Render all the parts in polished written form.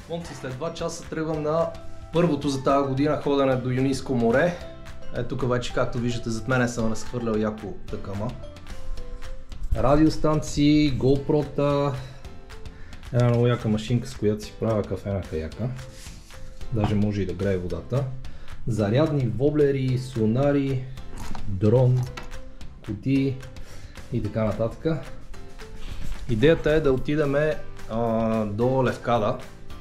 Момци, след 2 часа тръгвам на първото за тази година ходене до Юнийско море. Тук вече, както виждате, зад мене съм разхвърлял яко тъкама. Радиостанции, GoPro-та, една много яка машинка, с която си правя кафе на каяка. Даже може и да грее водата. Зарядни воблери, сонари, дрон, кутии и така нататък. Идеята е да отидем до Левкада,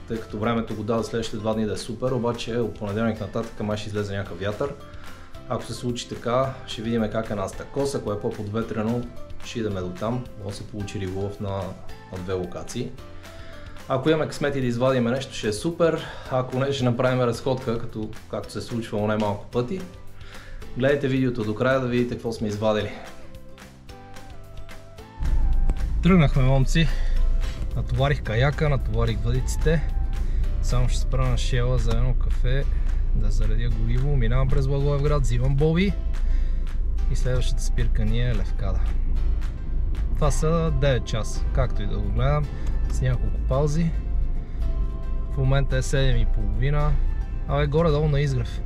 тъй като времето го дава следващите 2 дни да е супер, обаче от понеделник нататък май ще излезе някакъв вятър. Ако се случи така, ще видим как е нас коса, ако е по-подветрено, ще идеме до там, да се получи риболов на 2 локации. Ако имаме късмет и да извадим нещо, ще е супер, ако не, ще направим разходка, както се случва най-малко пъти. Гледайте видеото до края да видите какво сме извадили. Тръгнахме, момци. Натоварих каяка, натоварих въдиците. Само ще спра на Шела за едно кафе, да заредя гориво. Минавам през Благоевград, взимам боби и следващата спирка ни е Левкада. Това са 9 часа, както и да го гледам, с няколко паузи. В момента е 7:30, абе горе-долу на изгрев,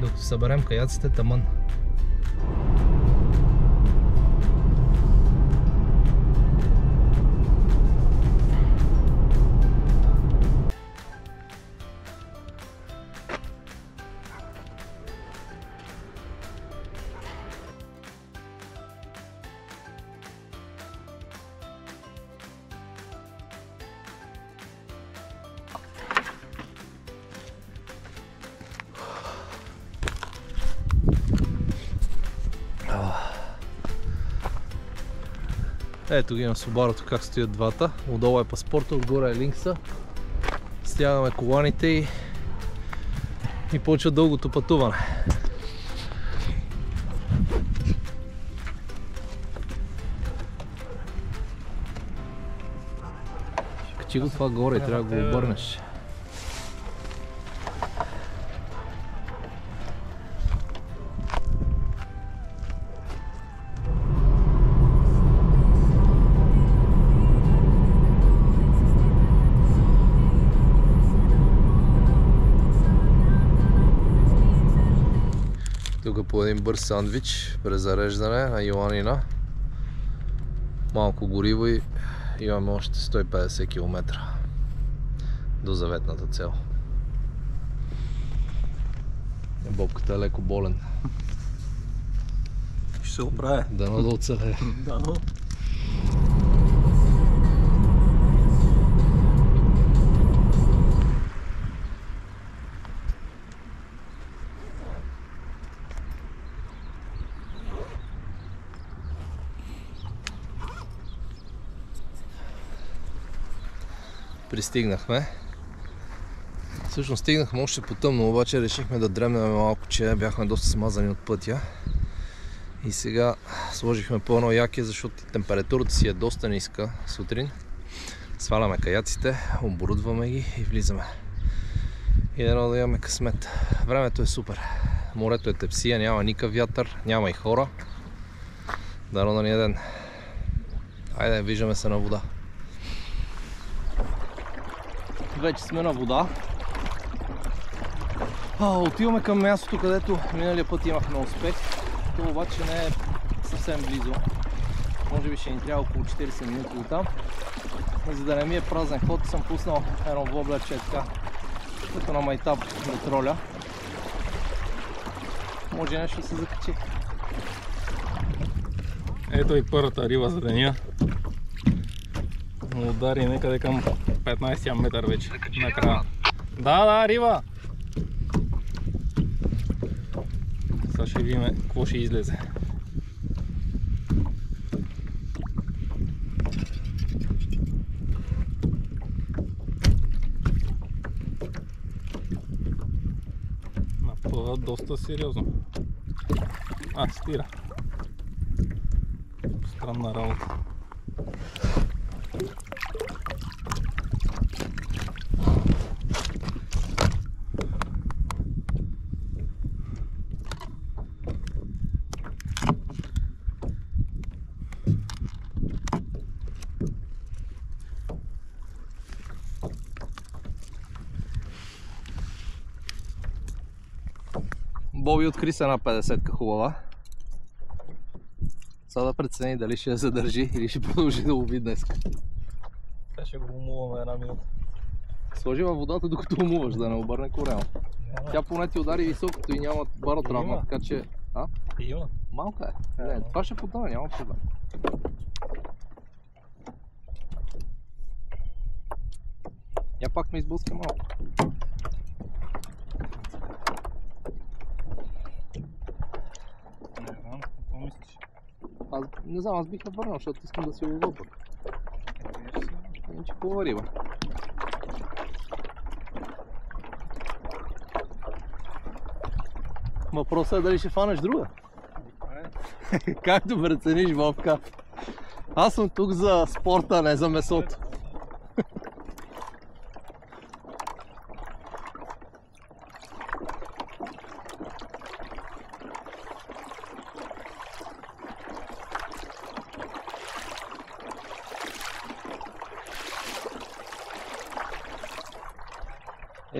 докато съберем каяците тъмън. Ето ги на Subaru-то как стоят двата. Отдолу е паспорта, отгоре е линкса. Стягаме коланите и почва дългото пътуване. Качи го това горе и трябва да го обърнеш. Тук по един бърз сандвич, презареждане на Йоанина. Малко гориво и имаме още 150 км до заветната цел. Бобката е леко болен. Ще се оправя. Дано да оцелее. Дано. Пристигнахме. Всъщност стигнахме още по-тъмно, обаче решихме да дремнем малко, че бяхме доста смазани от пътя. И сега сложихме по едно яке, защото температурата си е доста ниска сутрин. Сваляме каяците, оборудваме ги и влизаме. И едно да имаме късмет. Времето е супер. Морето е тепсия, няма никакъв вятър, няма и хора. Дано да ни е ден. Айде, виждаме се на вода. Вече сме на вода. Отиваме към мястото, където миналия път имахме успех. То обаче не е съвсем близо. Може би ще ни трябва около 40 минути до там. За да не ми е празен ход, съм пуснал едно воблерче така, като на майтап да троля. Може нещо да се закачи. Ето и първата риба за деня. Удари некъде към 15-я метър вече накрая. Да, риба! Сега ще видим какво ще излезе. Напълва доста сериозно. Стира. Странна работа. Боби откри се една 50-ка хубава. Сега да прецени дали ще я задържи или ще продължи да лови днес. Сега ще го умуваме една минута. Сложи във водата докато умуваш, да не обърне корема. Тя поне ти удари високото и няма баротравма, така че... А? Има. Малка е. Не, това ще потъне, няма проблем. Я пак ме изблъска малко. Не знам, какво мислиш? Аз не знам, аз бих я върнал, защото искам да си лова пък. Иначе хубава риба. Въпросът е дали ще фанеш друга. Както прецениш, Вовка. Аз съм тук за спорта, не за месото.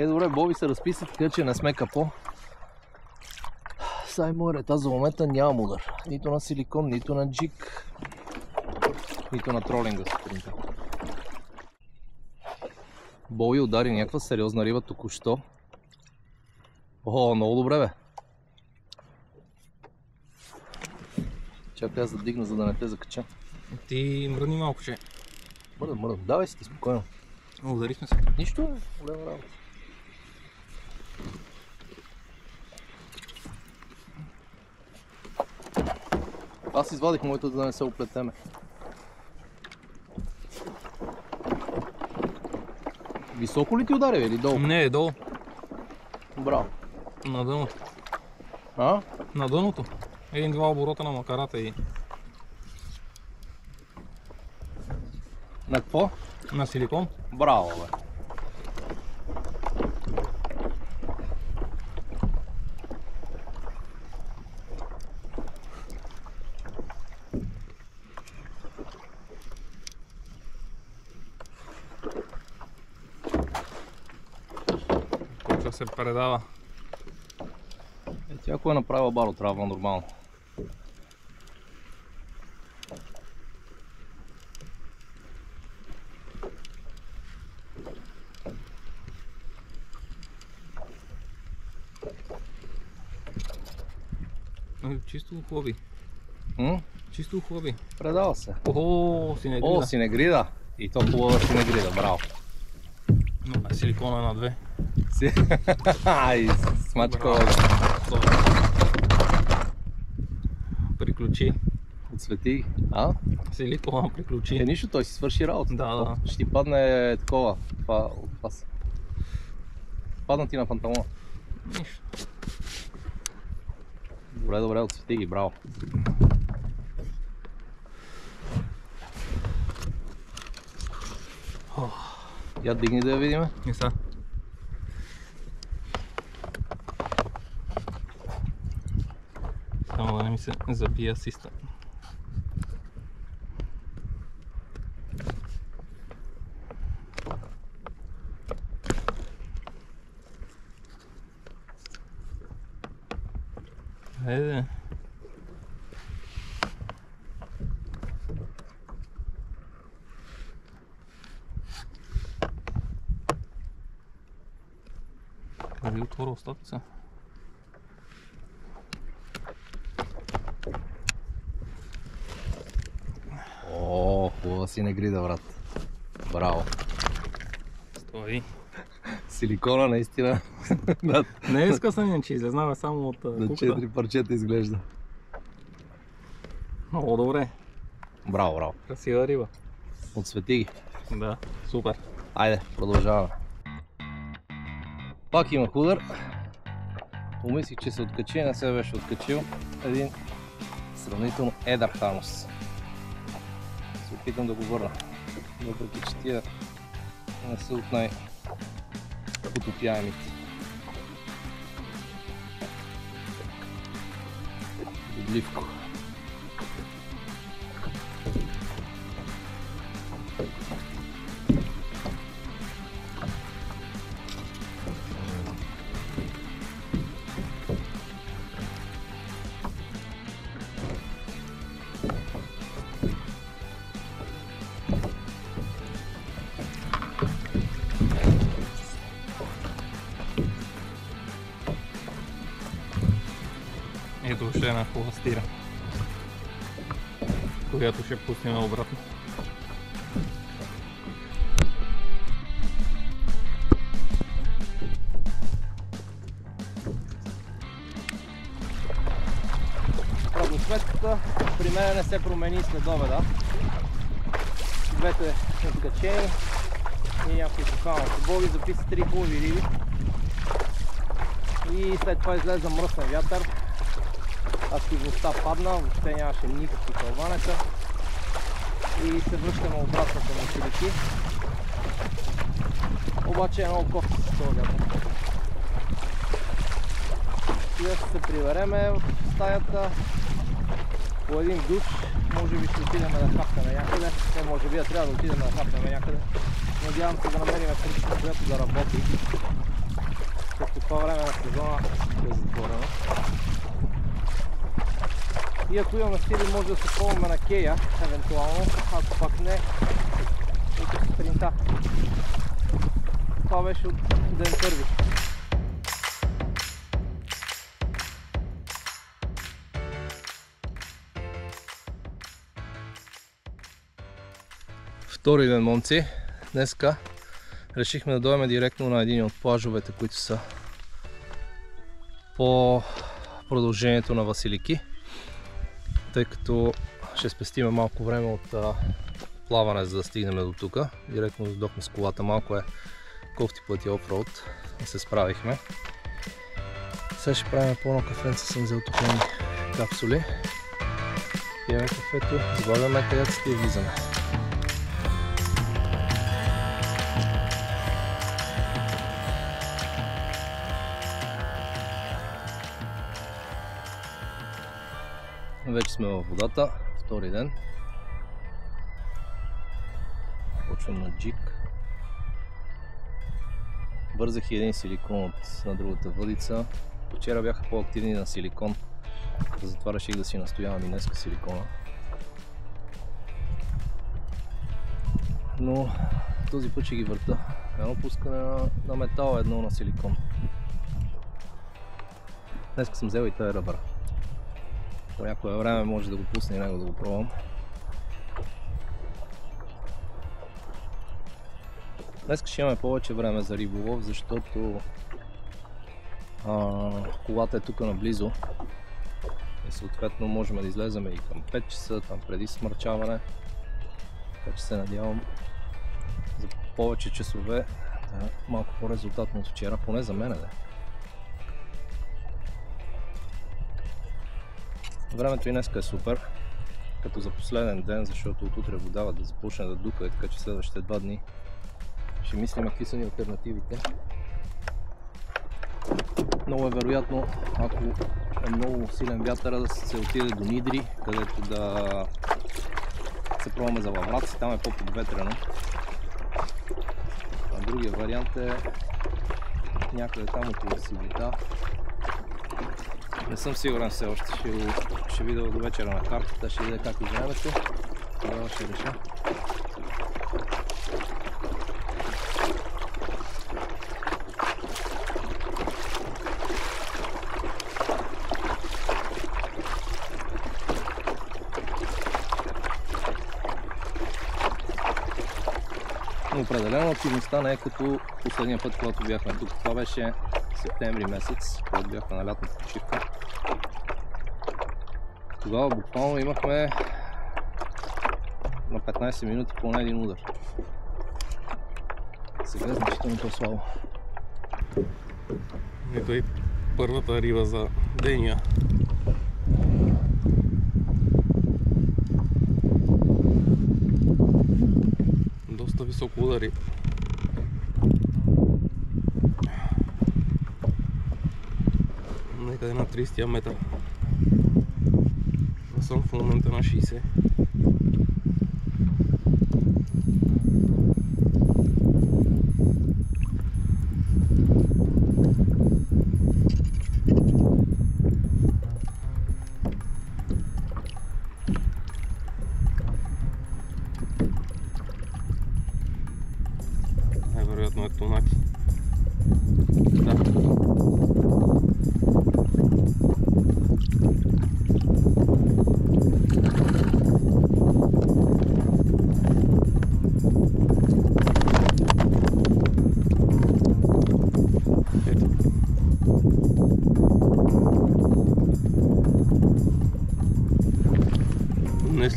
Добре, Боби се разписа, така че не сме капо. Сай морета за момента нямам удар. Нито на силикон, нито на джик, нито на тролинга сутринта. Боби удари някаква сериозна риба току-що. О, много добре бе. Чакай аз да дигна, за да не те закача. Ти мръдни малко, че. Мръдам. Давай си ти спокойно. Ударихме се. Нищо е, голема работа. Аз извадих моето, да не се оплетеме. Високо ли ти удари или долу? Не, е долу. Браво. На дъното. А? На дъното. Един-два оборота на макарата и... На какво? На силикон. Браво бе. Почва се предава. Тя ако е направила баротравма нормално. Чисто хлоби. Чисто хлоби. Предава се. О, синегрида. О, синегрида. И то хубава синегрида, браво. Но, силикона на две. Ай, смачкова. Приключи. Отсвети. А? Силикона приключи. Нищо, той си свърши работа. Да. Ще ти падне такова. Това от пас. Падна ти на панталона. Нищо. Добре, отсвети ги, браво. Я дигни да я видиме. И са. Само да не ми се забия асиста. Хайде. Дали отворя остатъца? О, хубава синегрида, брат. Браво. Стой. Силикона наистина. Не е скъсан, че излезнава само от На куката. 4 парчета изглежда. Много добре. Браво. Красива риба. Отсвети ги. Да, супер. Айде, продължаваме. Пак имах удар. Помислих, че се откачи, не се беше откачил. Един сравнително едър ханус. Се опитам да го върна. Въпреки, че тия не са от най-потопяемите. Добливко. ето ще е една хубава стира, която ще пуснем обратно. Правосметката при мен не се промени след обеда. Двете откачени и някакви буквално боги, записа 3 хубави риби. И след това излезе мръсен вятър. Активността падна, въобще нямаше никакви кълванета. И се връщаме обратно към Василики. Обаче е много кофти с този вятър. Сега ще се прибереме в стаята по един душ. Може би ще отидем да хапнем някъде. Не, може би трябва да отидем да хапнем някъде. Надявам се да намерим кръчка, която да работи. Като това време на сезона е затворено. И ако имаме стили, може да се пробваме на кея, евентуално, ако пак не, утре сутринта. Това беше от ден първи. Втори ден, момци. Днеска решихме да дойдем директно на един от плажовете, които са по продължението на Василики, тъй като ще спестиме малко време от плаване, за да стигнем до тук. Директно дойдохме с колата, малко е кофти пътя офроуд, да се справихме. Сега ще правим по едно кафенце, съм взел топлени капсули. Пиеме кафето, сгладяме каяците и влизаме. Вече сме във водата, втори ден. Почвам на джик. Бързах и един силикон на другата въдица. Вчера бяха по-активни на силикон, затова реших да си настоявам и днеска силикона. Но този път ще ги върта. Едно пускане на метал, едно на силикон. Днеска съм взел и тая ръбъра. По някое време може да го пусне и него да го пробвам. Днес ще имаме повече време за риболов, защото колата е тук наблизо и съответно можем да излезем и към 5 часа, там преди смърчаване. Така че се надявам за повече часове, малко по-резултатно от вчера, поне за мен. Времето и днеска е супер, като за последен ден, защото от утре вода да започне да духа, така че следващите 2 дни ще мислим какви са ни алтернативите. Много е вероятно, ако е много силен вятър, да се отиде до Нидри, където да се пробваме за Лавраци, там е по-подветрено. А другия вариант е някъде там около Сивита. Не съм сигурен все още, ще видя до вечера на картата, ще видя как и времето, тогава ще реша. Но определено активността не е като последния път, когато бяхме тук. Това беше септември месец, когато бяхме на лятната почивка. Тогава буквално имахме на 15 минути поне един удар. Сега е значително по-слабо. Ето и първата риба за деня. Доста високо удари. Некъде на 30 метра. Аз съм в момента на 60. Най-вероятно е тонаки. Да.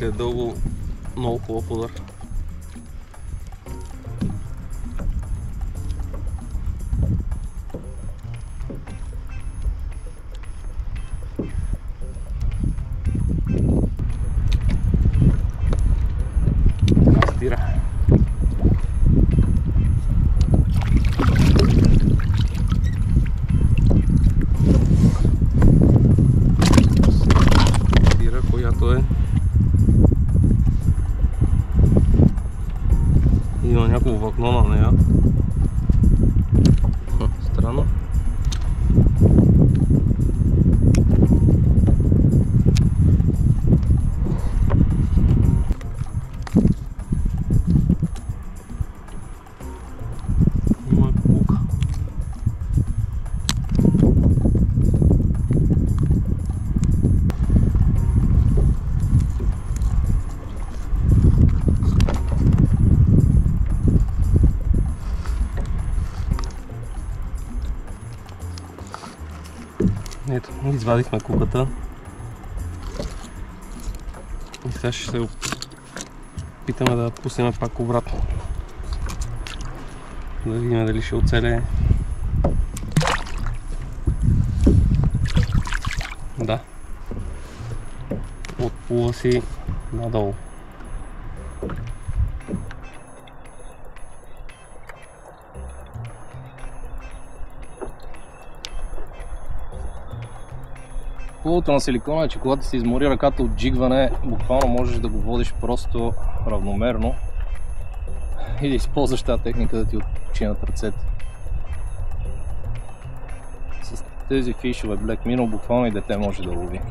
след дълго много хубав удар. Стира. Стира, която е има някакво влакно на нея. Странно. Има кука. Ето, извадихме куката и сега ще се опитаме да пуснем пак обратно, да видим дали ще оцелее. Да, отплува си надолу. Хубавото на силикона е, че когато се измори ръката от джигване, буквално можеш да го водиш просто равномерно и да използваш тази техника да ти отчинат ръцете. С тези фишове Black Minnow буквално и дете може да лови.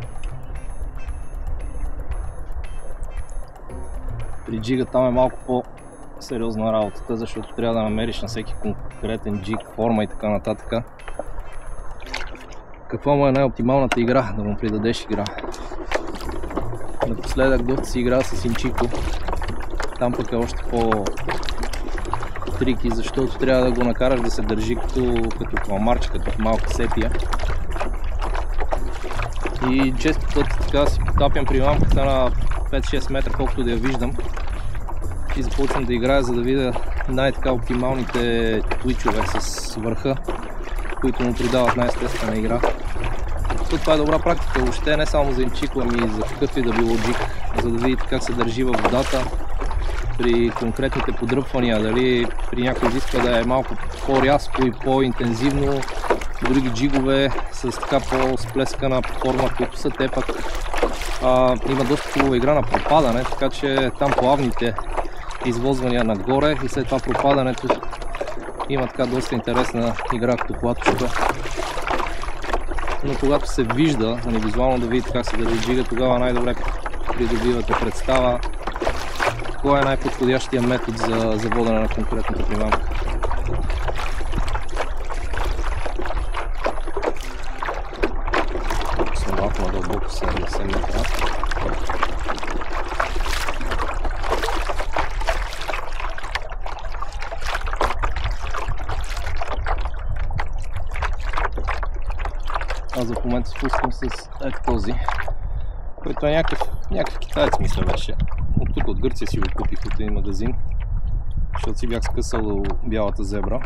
При джига там е малко по-сериозна работата, защото трябва да намериш на всеки конкретен джиг, форма и така нататък. Каква му е най-оптималната игра, да му придадеш игра. Напоследък доста си игра с Инчико. Там пък е още по-трики, защото трябва да го накараш да се държи като каламарче, като малка сепия. И често пъти така си потапям примамката на 5-6 метра, колкото да я виждам. И започвам да играя, за да видя най-така оптималните твичове с върха, които му придават най-естествена игра. Това е добра практика, въобще не само за Инчико, ами и за какъв и да било джиг, за да видите как се държи във водата при конкретните подръпвания, дали при някой изисква да е малко по-рязко и по-интензивно, други джигове с така по-сплескана форма, които са те пък има доста хубава игра на пропадане, така че там плавните извозвания нагоре и след това пропадането има така доста интересна игра като клатчета. Но когато се вижда, визуално да видите как се държи джига, тогава най-добре придобивате представа кой е най-подходящия метод за водене на конкретната примамка. Съм малко надълбоко 70 метра. Аз в момента спускам с ето този, който е някакъв китаец, мисля беше. От тук от Гърция си го купих от един магазин, защото си бях скъсал бялата зебра.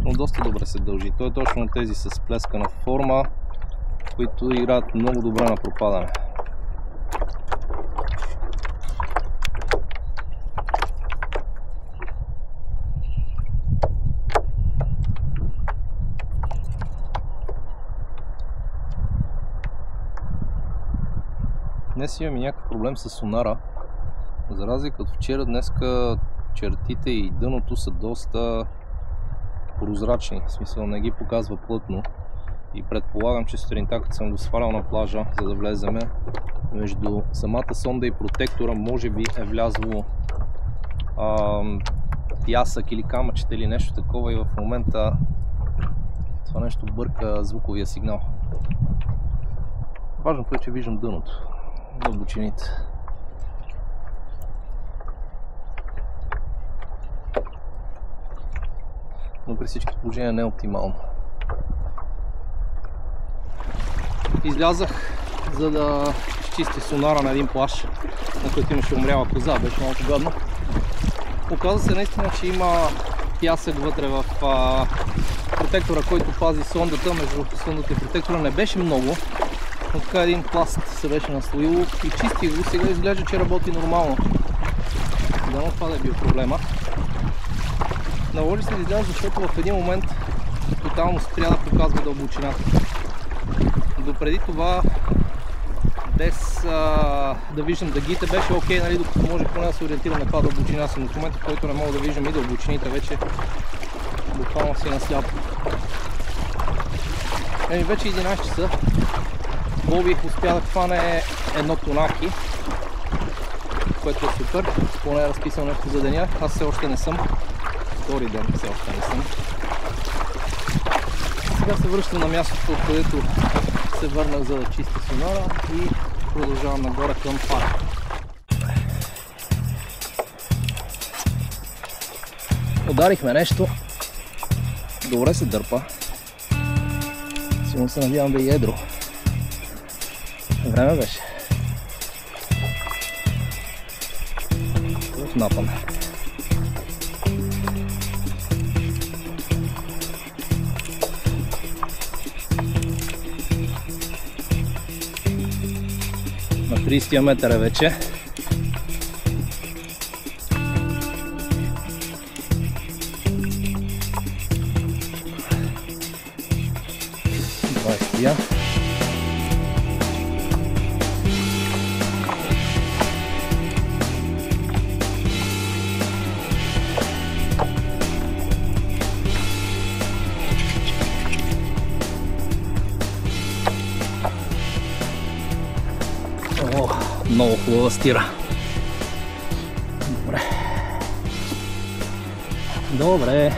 Но доста добре се дължи. Той е точно тези с плескана форма, които играят много добре на пропадане. Днес имам и някакъв проблем с сонара. За разлика от вчера, днеска чертите и дъното са доста прозрачни. В смисъл не ги показва плътно. И предполагам, че сутринта, като съм го свалял на плажа, за да влеземе, между самата сонда и протектора може би е влязло пясък или камъчета или нещо такова и в момента това нещо бърка звуковия сигнал. Важното е, че виждам дъното. Дълбочините. Но при всички положения не е оптимално. Излязах, за да изчисти сонара на един плаж, на който имаше умряла коза. Беше малко гадно. Оказва се наистина, че има пясък вътре в протектора, който пази сондата. Между сондата и протектора не беше много, но така един пласт се беше наслоило и чисти го. Сега изглежда, че работи нормално. Дано това да е бил проблема. Наложи се да изглежда, защото в един момент тотално спря да показва дълбочината. Допреди това, без да виждам дъгите, беше окей, нали, докато може поне да се ориентирам на каква дълбочина съм. Но в момента, в който не мога да виждам и дълбочините, вече буквално си насляпо. Вече 11 часа. Боби успя да хване едно тонаки, което е супер. Поне е разписано нещо за деня. Аз все още не съм. Втори ден все още не съм. Сега се връщам на мястото, откъдето се върнах, за да чистя сонара и продължавам нагоре към парка. Ударихме нещо. Добре се дърпа. Сигурно се надявам да е едро. Време беше. Напън. На 30 метър е вече. Много хубава стира. Добре. Добре.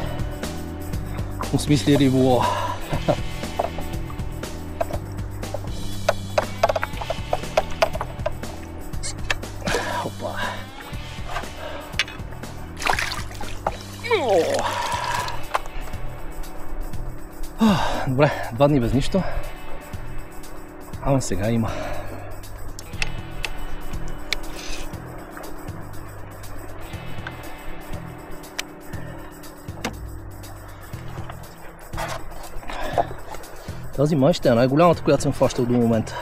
Осмисли риболова. Опа. Добре, 2 дни без нищо. Ама сега има. Тази май ще е най-голямата, която съм фащал до момента.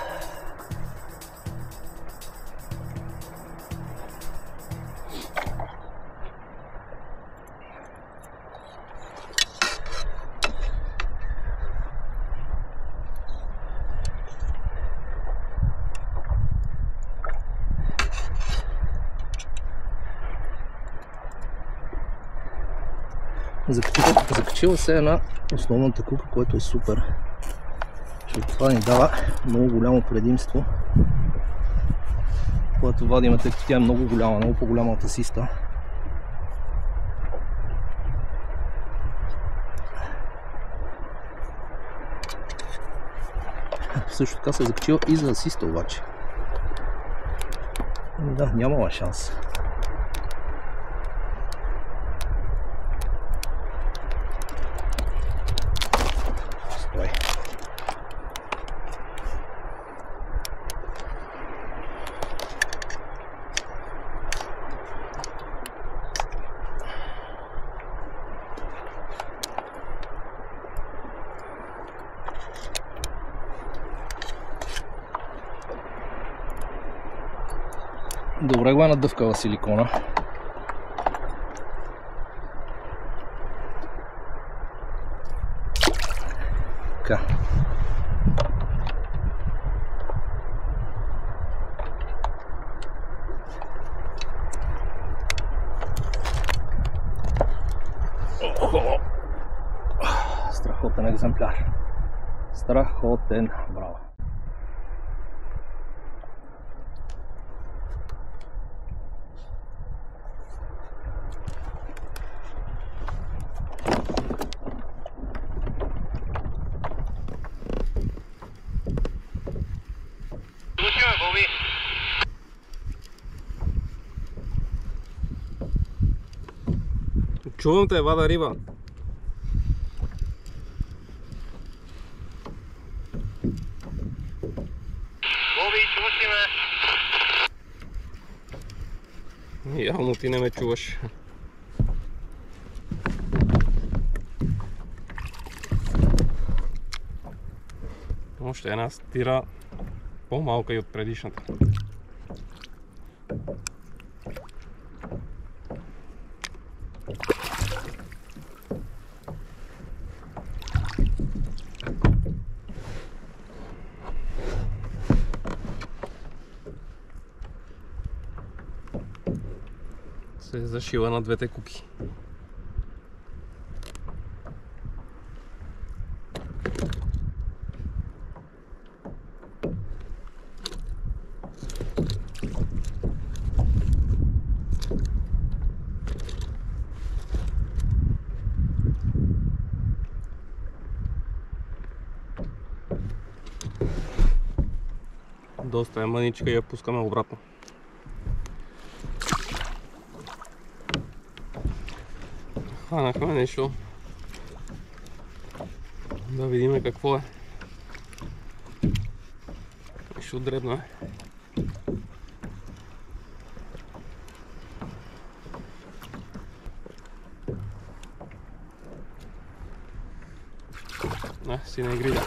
Закачила се една основната кука, което е супер. Това ни дава много голямо предимство, когато вадим, тъй като тя е много голяма, много по-голяма от асиста. Също така се е закачила и за асиста обаче. Да, нямала шанс. Добре го е надъвкала силикона. Така. Страхотен екземпляр. Страхотен, браво. Чувам те, вада риба. Боби, Явно ти не ме чуваш. Още една стира по-малка и от предишната. Се е зашила на двете куки. Доста е мъничка и я пускаме обратно. Хванахме нещо. Да видим какво е. Нещо дребно е. Сина игрида.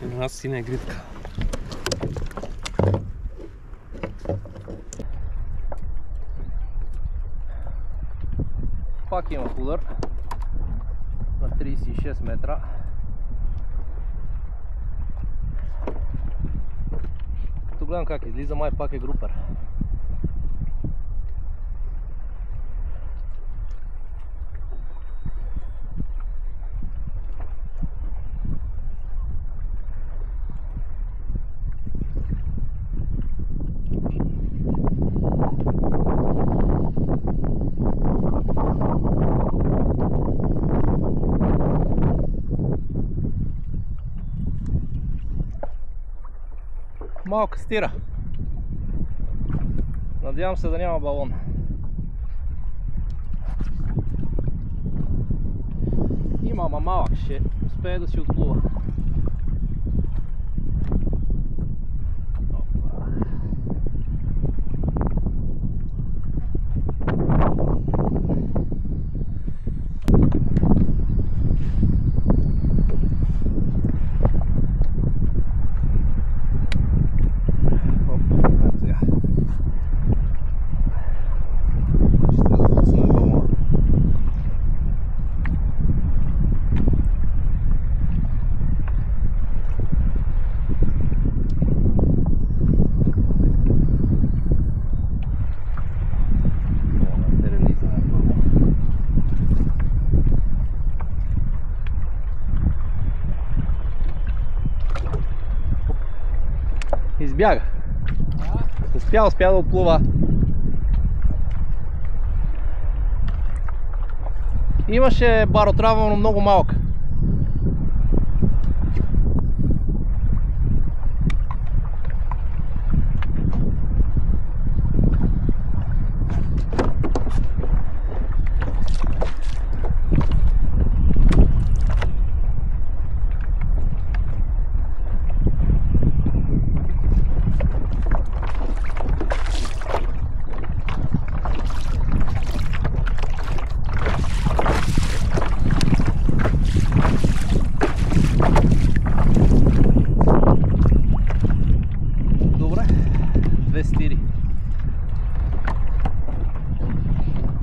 Една сина игридка. Пак има удар на 36 метра. Тук гледам как излиза, май пак е групер. Малка стира. Надявам се да няма балон. Има, ама малък, ще успее да си отплува. Избяга. Успя да отплува. Имаше баротрава, но много малка.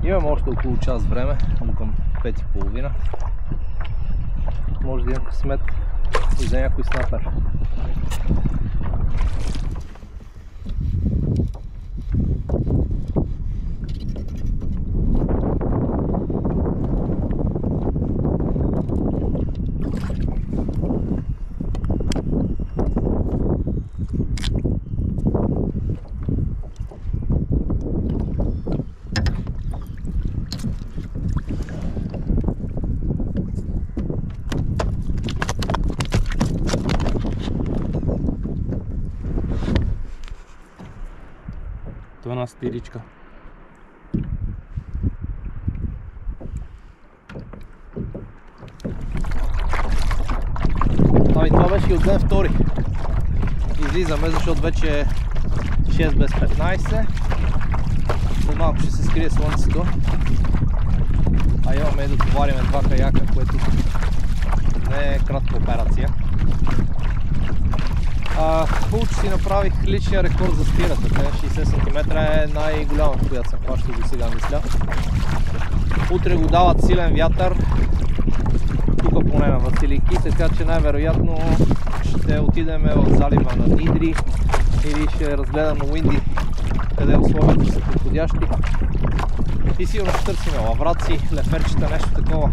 Имам още около час време, до към 5:30. Може да имам късмет и за някой снапер. Това е една стиричка. Ами това беше и от ден втори. излизаме, защото вече е 6 без 15. След малко ще се скрие слънцето. А имаме да товариме 2 каяка, което не е кратка операция. Хубаво, че си направих личния рекорд за стирата. 60 см е най-голямата, която съм хващал до сега, мисля. Утре го дават силен вятър, тук поне на Василики, така че най-вероятно ще отидем в залива на Нидри или ще разгледам на Уинди, къде условията са подходящи. И сигурно ще търсим лавраци, леферчета, нещо такова.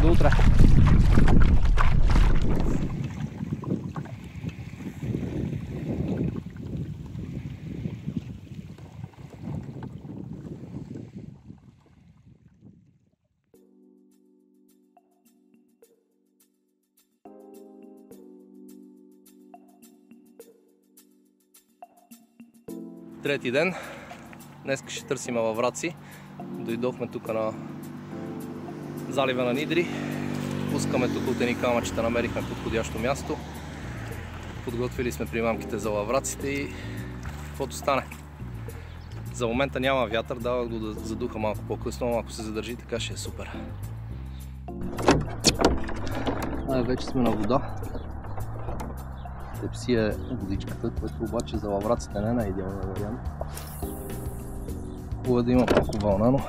До утре! Трети ден. Днес ще търсим лавраци. Дойдохме тук на залива на Нидри. Пускаме тук от едни камъчета, намерихме подходящо място. Подготвили сме примамките за лавраците и каквото стане. За момента няма вятър, дава го да задуха малко по-късно, но ако се задържи така ще е супер. Вече сме на вода. Тепси е водичката, което обаче за лавраците не е най-идеалният вариант. Хубаво е да има малко вълна, но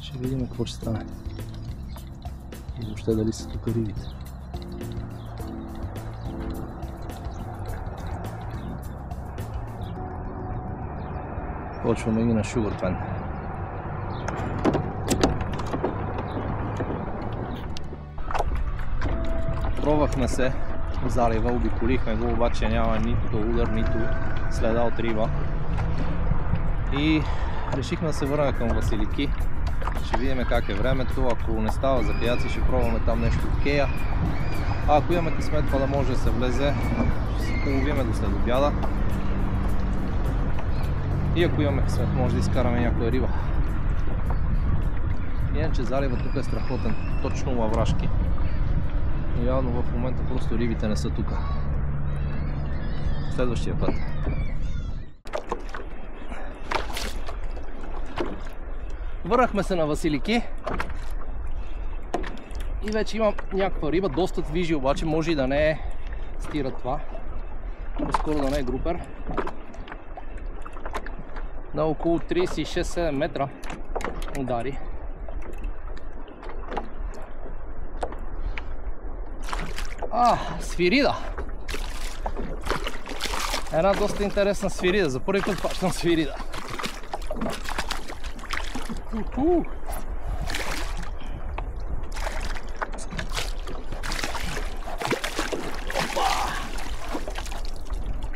ще видим какво ще стане. И въобще дали са тук рибите. Почваме ги на Sugar Pen. Пробвахме се в залива, обиколихме го, обаче няма нито удар, нито следа от риба. И решихме да се върнем към Василики. Ще видим как е времето. Ако не става за каяци, ще пробваме там нещо от кея. А ако имаме късмет, да може да се влезе, ще се половиме до след обяда. И ако имаме късмет, може да изкараме някоя риба. Иначе залива тук е страхотен, точно лаврашки. Но явно в момента просто рибите не са тук. Следващия път. Върнахме се на Василики. И вече имам някаква риба, доста движи, обаче може и да не е стира това. По-скоро да не е групер. На около 36-7 метра удари. Свирида! Една доста интересна свирида. За първи път хващам свирида.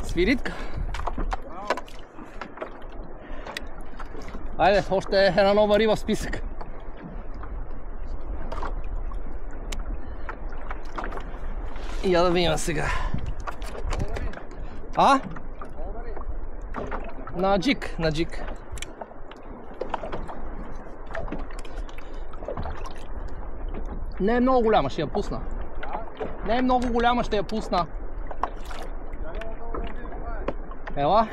Свиридка! Айде, още една нова риба в списък. И я да видим сега. На джик, на джик. Не е много голяма, ще я пусна. Не е много голяма, ще я пусна. Ела.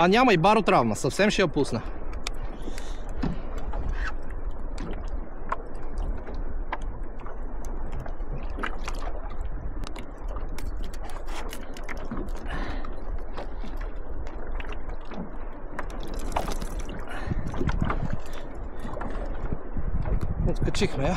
Няма и баротравма, съвсем ще я пусна. Откачихме я.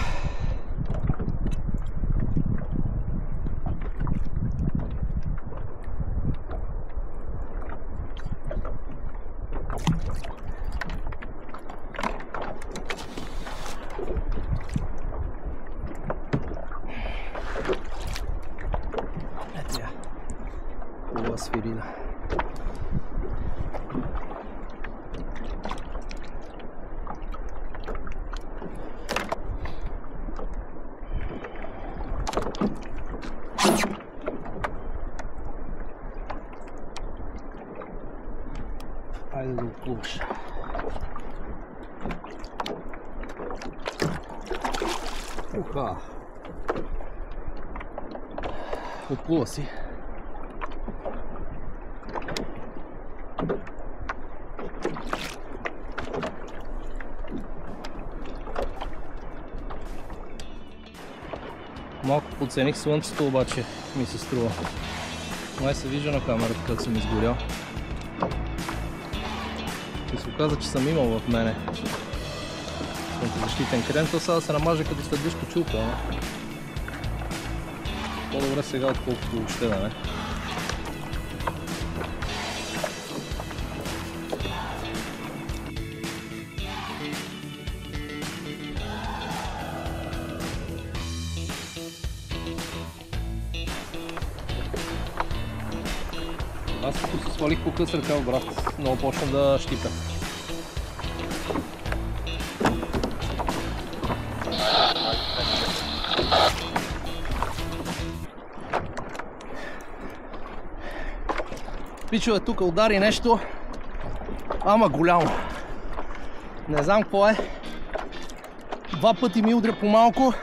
Ето я. Хубава свирида. Айде да го плуваш. Уха! Отплува си. Малко подцених слънцето, обаче ми се струва. Май се вижда на камерата как съм изгорял. И се оказа, че съм имал в мене слънцезащитен крем, то сега да се намажа като следвиш кочулка. По-добре сега, отколкото въобще да не. Аз като се свалих по къс ръкав, брат, много почна да щипя. Пичове, тук удари нещо, ама голямо. Не знам какво е. Два пъти ми удря по малко,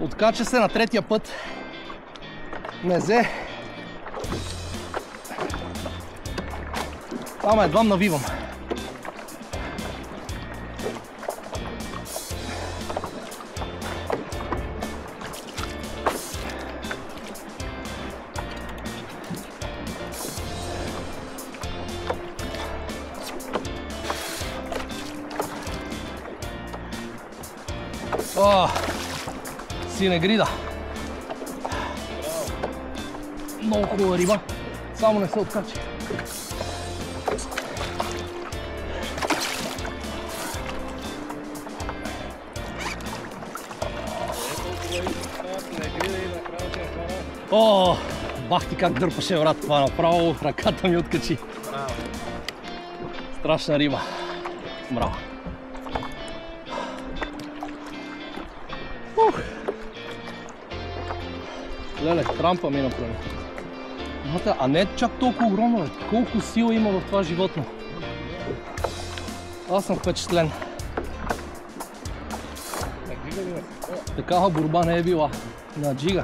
откача се, на третия път не взе. Ама едвам навивам. О, синегрида. Много хубава риба, само не се откачи. О, бах ти как дърпаше, брат, това направо, ръката ми откачи. Страшна риба. Браво. Леле, трампа ми направи. А не е чак толкова огромно, колко сила има в това животно. Аз съм впечатлен. Такава борба не е била. На джига.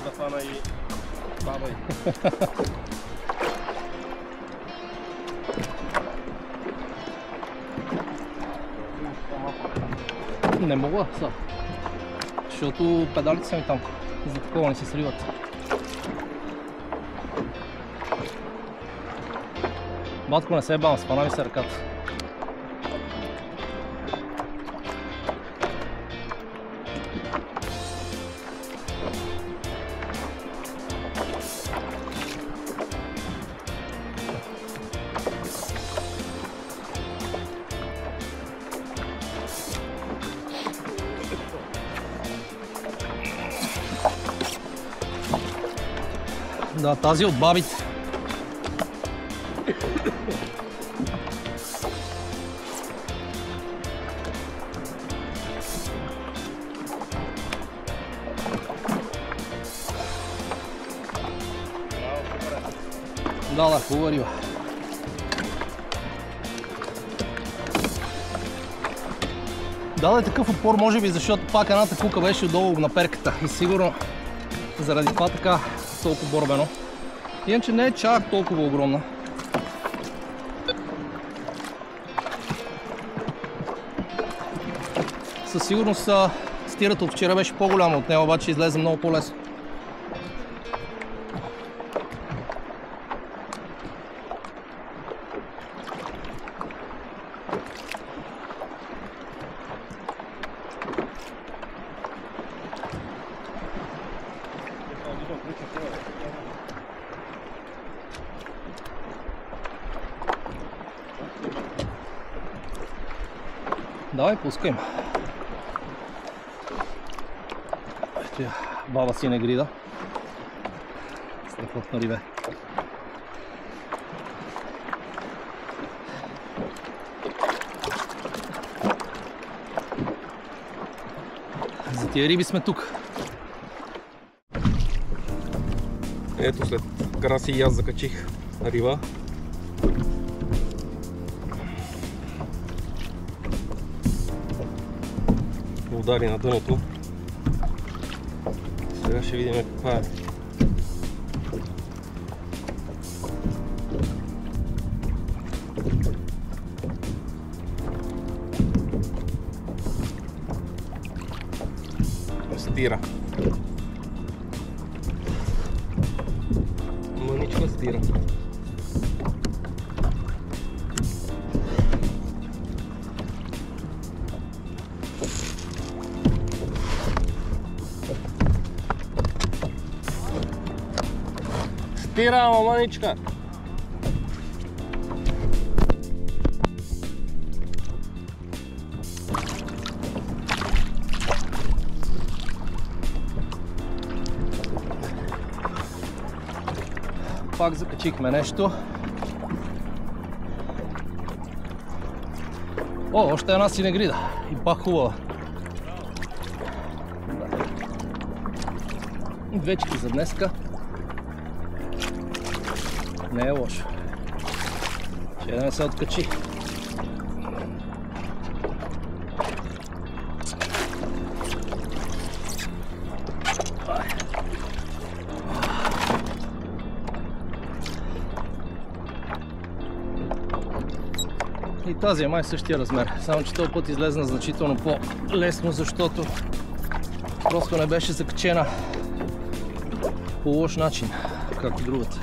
Да фана и баба й. Не мога са, защото педалите са ми там, за такова не се сриват. Батко, не се ебам, спана ми се ръката. Да, тази от бабите. Да, хубава риба. Даде такъв отпор, може би, защото пак едната кука беше отдолу на перката и сигурно заради това така толкова борбено. Иначе не е чак толкова огромна. Със сигурност стирата от вчера беше по-голяма от нея, обаче излезе много по-лесно. Давай, пускай ме. Ето я, баба синегрида. Страхотна рибе. За тия риби сме тук. Ето, след караси и аз закачих риба. удари на дъното. Сега ще видим каква е. Стира. Мъничка стира. Стира, ама мъничка. Пак закачихме нещо. О, още една синегрида. И пак хубава. Двечки за днеска. Не е лошо. Ще да не се откачи. И тази е май същия размер, само че този път излезна значително по-лесно, защото просто не беше закачена по лош начин, както другата.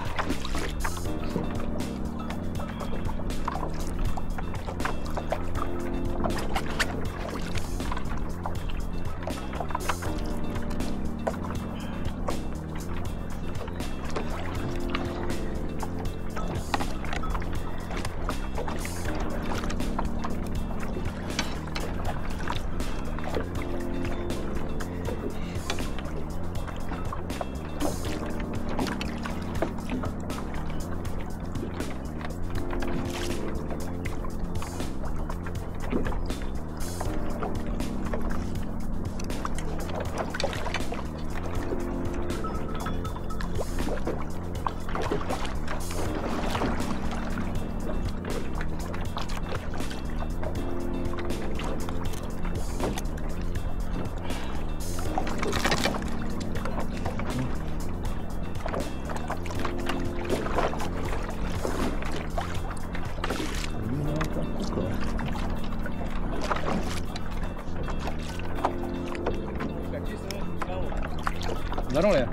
Верно ли е?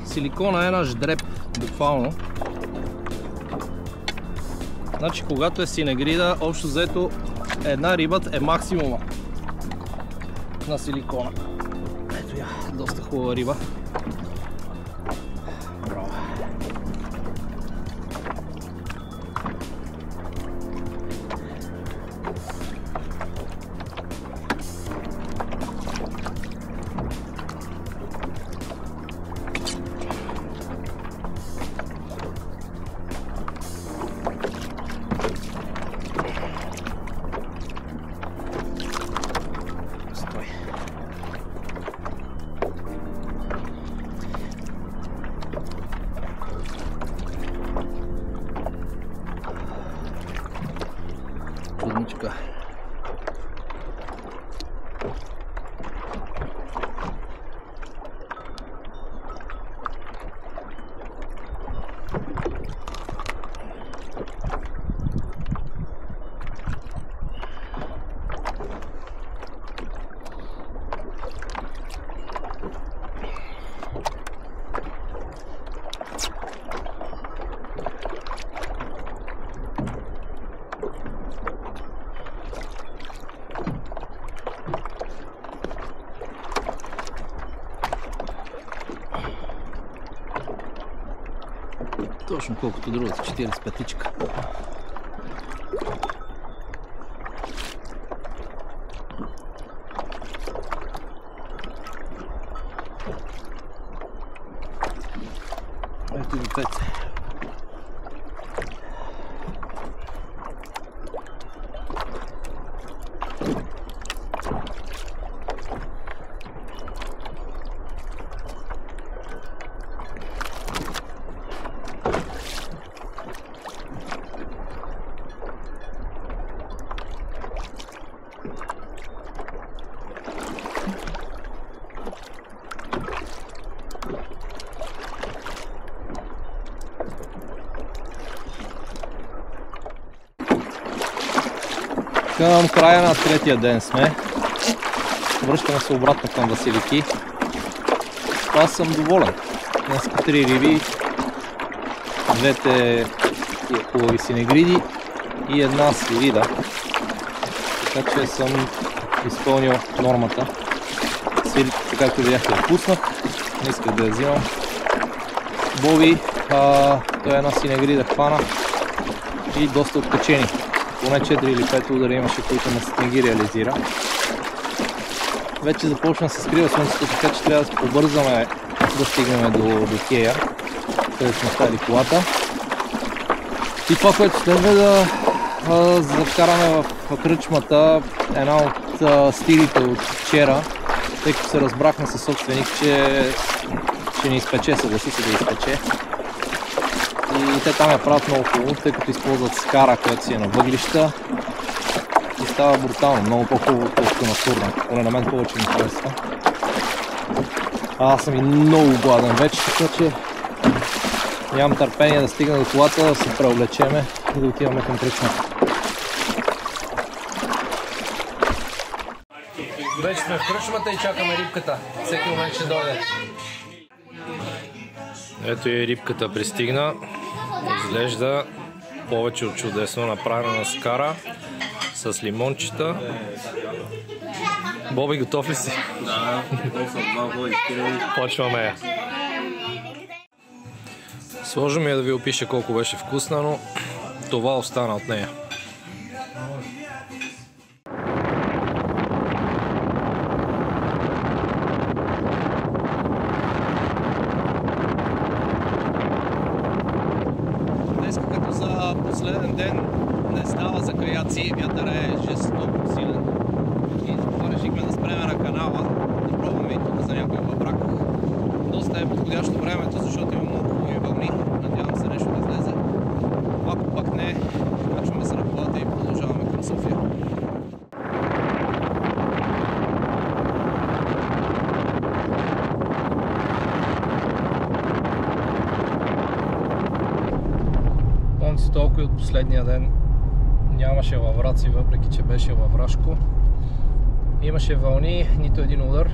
Силикона е наш дреб, буквално. Значи, когато е синегрида, общо взето една риба е максимума на силикона. Ето я, доста хубава риба. Браво. Чудничка. Точно колкото другата, 45-тичка. Ето и 5. Към края на третия ден сме. Връщаме се обратно към Василики. Аз съм доволен. Днес 3 риби, двете хубави синегриди и една свирида. Така че съм изпълнил нормата. Свиридата, както видяхте, отпуснах. Не исках да я взимам. Боби, той една синегрида хвана и доста откачени. Поне 4 или 5 удара имаше, които не ги реализира. Вече започна да се скрива слънцето, така че трябва да се побързаме да стигнем до Кея, където сме ставили колата. И това, което следва да закараме в кръчмата, една от стилите от вчера, тъй като се разбрахме със собственик, че ни изпече, съгласи се да изпече. И те там я правят много хубаво, тъй като използват скара, която си е на въглища. И става брутално, много по-хубаво, колкото на турна. Поне на мен повече ми харесва. Аз съм и много гладен вече, така че нямам търпение да стигна до колата, да се преоблечеме и да отиваме към кръчмата. Вече сме в кръчмата и чакаме рибката. Всеки момент ще дойде. Ето и рибката пристигна. Изглежда повече от чудесно, направена на скара с лимончета. Боби, готов ли си? Да, готов съм, малко изкирали. Почваме. Сложно ми е да ви опиша колко беше вкусна, но това остана от нея. Днес като за последен ден не става за каяци, вятъра е жестоко силен. И затова решихме да спреме на канала, да пробваме и тук за някой въбрак. Доста е подходящо времето, защото има много хубави вълни. Надявам се нещо да излезе. Ако пък не, качваме се на колата и продължаваме към София. Помня си толкова и от последния ден нямаше лавраци, въпреки че беше лаврашко. Имаше вълни, нито един удар.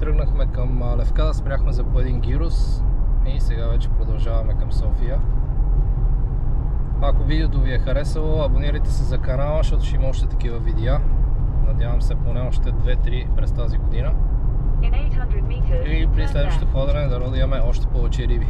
Тръгнахме към Левкада, спряхме за по един гирус и сега вече продължаваме към София. Ако видеото ви е харесало, абонирайте се за канала, защото ще има още такива видеа. Надявам се поне още 2-3 през тази година. И при следващото ходене да имаме още повече риби.